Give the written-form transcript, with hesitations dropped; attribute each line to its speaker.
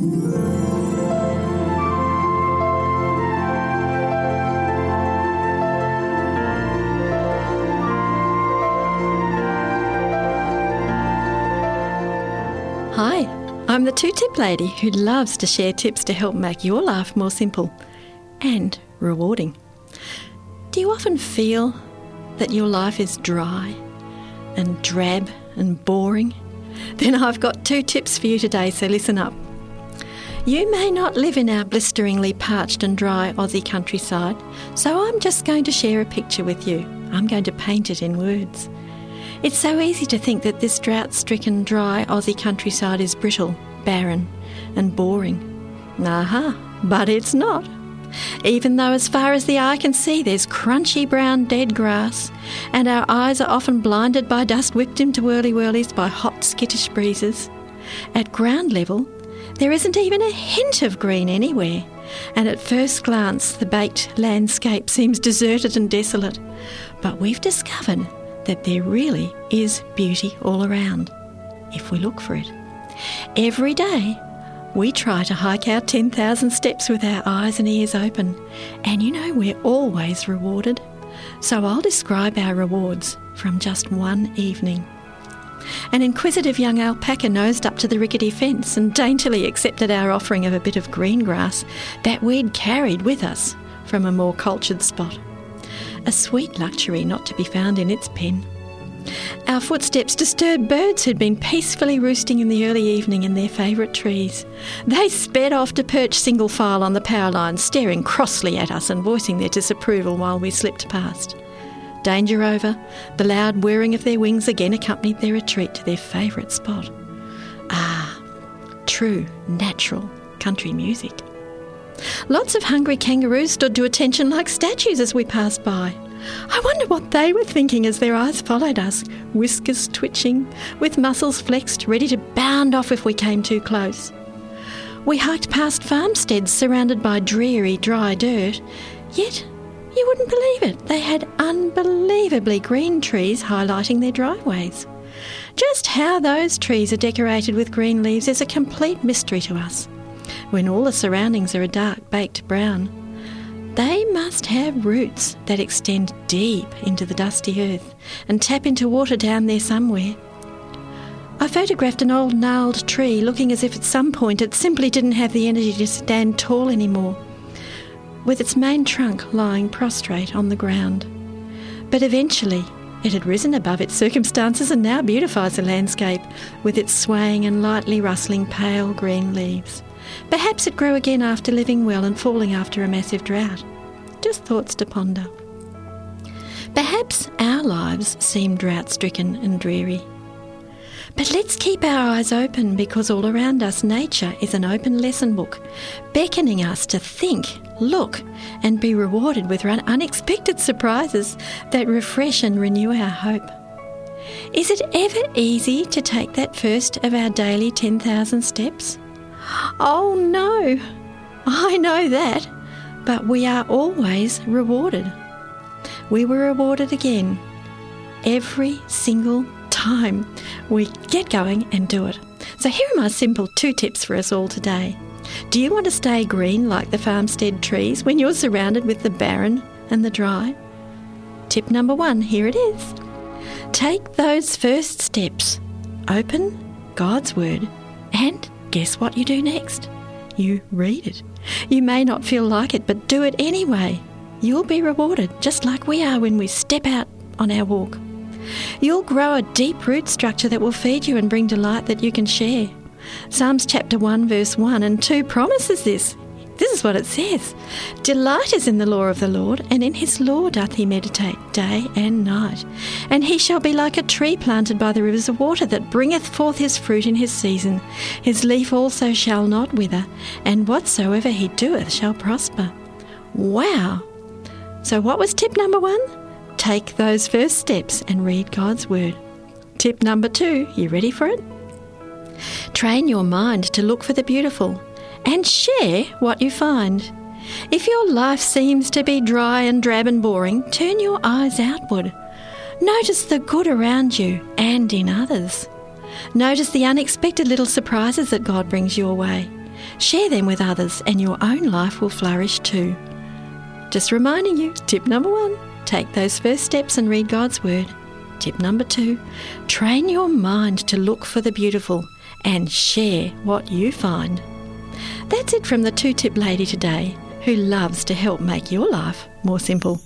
Speaker 1: Hi, I'm the two-tip lady who loves to share tips to help make your life more simple and rewarding. Do you often feel that your life is dry and drab and boring? Then I've got 2 tips for you today, so listen up. You may not live in our blisteringly parched and dry Aussie countryside, so I'm just going to share a picture with you. I'm going to paint it in words. It's so easy to think that this drought-stricken, dry Aussie countryside is brittle, barren and boring. But it's not. Even though as far as the eye can see there's crunchy brown dead grass, and our eyes are often blinded by dust whipped into whirly-whirlies by hot skittish breezes, at ground level there isn't even a hint of green anywhere, and at first glance the baked landscape seems deserted and desolate. But we've discovered that there really is beauty all around, if we look for it. Every day, we try to hike our 10,000 steps with our eyes and ears open, and we're always rewarded. So I'll describe our rewards from just one evening. An inquisitive young alpaca nosed up to the rickety fence and daintily accepted our offering of a bit of green grass that we'd carried with us from a more cultured spot. A sweet luxury not to be found in its pen. Our footsteps disturbed birds who'd been peacefully roosting in the early evening in their favourite trees. They sped off to perch single file on the power line, staring crossly at us and voicing their disapproval while we slipped past. Danger over, the loud whirring of their wings again accompanied their retreat to their favourite spot. True, natural country music. Lots of hungry kangaroos stood to attention like statues as we passed by. I wonder what they were thinking as their eyes followed us, whiskers twitching, with muscles flexed, ready to bound off if we came too close. We hiked past farmsteads surrounded by dreary, dry dirt, yet you wouldn't believe it, they had unbelievably green trees highlighting their driveways. Just how those trees are decorated with green leaves is a complete mystery to us. When all the surroundings are a dark baked brown, they must have roots that extend deep into the dusty earth and tap into water down there somewhere. I photographed an old gnarled tree looking as if at some point it simply didn't have the energy to stand tall anymore, with its main trunk lying prostrate on the ground. But eventually it had risen above its circumstances and now beautifies the landscape with its swaying and lightly rustling pale green leaves. Perhaps it grew again after living well and falling after a massive drought. Just thoughts to ponder. Perhaps our lives seem drought-stricken and dreary. But let's keep our eyes open, because all around us nature is an open lesson book, beckoning us to think, look and be rewarded with unexpected surprises that refresh and renew our hope. Is it ever easy to take that first of our daily 10,000 steps? Oh no, I know that, but we are always rewarded. We were rewarded again every single time we get going and do it. So here are my simple 2 tips for us all today. Do you want to stay green like the farmstead trees when you're surrounded with the barren and the dry? Tip number 1, here it is. Take those first steps. Open God's Word and guess what you do next? You read it. You may not feel like it, but do it anyway. You'll be rewarded, just like we are when we step out on our walk. You'll grow a deep root structure that will feed you and bring delight that you can share. Psalms chapter 1 verse 1 and 2 promises this. This is what it says. Delight is in the law of the Lord, and in his law doth he meditate day and night. And he shall be like a tree planted by the rivers of water, that bringeth forth his fruit in his season. His leaf also shall not wither, and whatsoever he doeth shall prosper. Wow! So what was tip number 1? Take those first steps and read God's Word. Tip number 2, you ready for it? Train your mind to look for the beautiful and share what you find. If your life seems to be dry and drab and boring, turn your eyes outward. Notice the good around you and in others. Notice the unexpected little surprises that God brings your way. Share them with others and your own life will flourish too. Just reminding you, tip number 1, take those first steps and read God's Word. Tip number 2, train your mind to look for the beautiful and share what you find. That's it from the 2-tip lady today, who loves to help make your life more simple.